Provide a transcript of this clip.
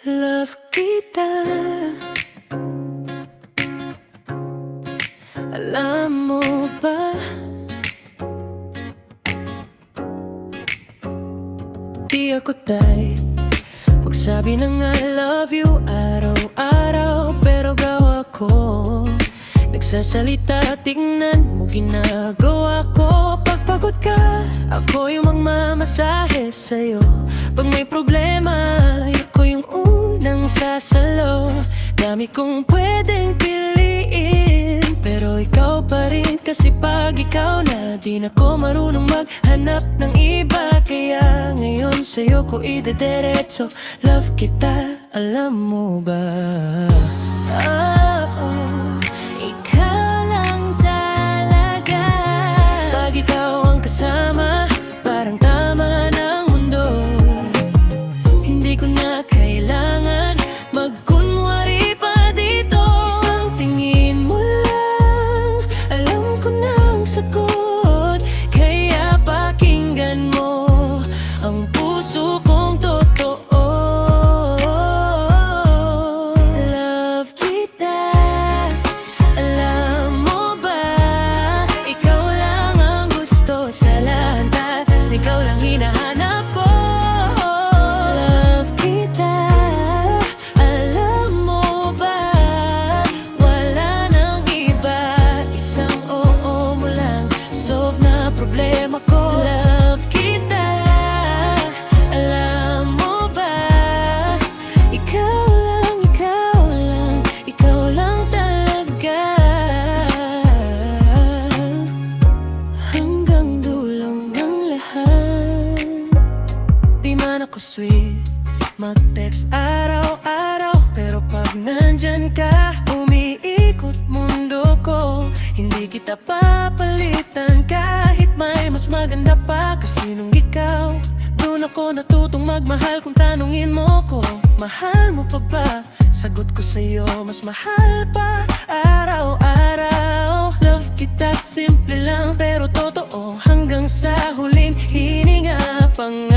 Love kita, alam mo ba? Di ako type magsabi ng I love you araw-araw, pero gawa ko nagsasalita, tignan mo ginagawa ko. Pag pagod ka, ako yung magmamasahe sa'yo. Pag may problema, ako yung unang sasalo. Dami kong pwedeng piliin, pero ikaw pa rin. Kasi pag ikaw na, di na ko marunong maghanap ng iba. Kaya ngayon sa'yo ko idediretso. Love kita, alam mo ba? Oh, ikaw lang talaga. Pag ikaw ang kasama, parang tama ng mundo. Hindi ko na kailangan magkunwari pa dito. Isang tingin mo lang, alam ko na ang sagot. Kaya pakinggan mo ang puso kong totoo. Love kita, alam mo ba? Ikaw lang ang gusto sa lahat, ikaw lang hinahanap ko. Love kita, alam mo ba? Wala nang iba, isang oo mo lang, solve na problema ko. Love kita, alam mo ba? Ikaw lang, ikaw lang, ikaw lang talaga. Hanggang dulong ng lahat. Di man ako sweet, mag-text araw-araw, pero pag nandyan ka, umiikot mundo ko. Hindi kita papalitan kahit may mas maganda pa. Kasi nung ikaw, doon ako natutong magmahal. Kung tanungin mo ko, mahal mo pa ba? Sagot ko sa'yo, mas mahal pa. Araw-araw, love kita, simple lang pero totoo. Hanggang sa huling hininga, pang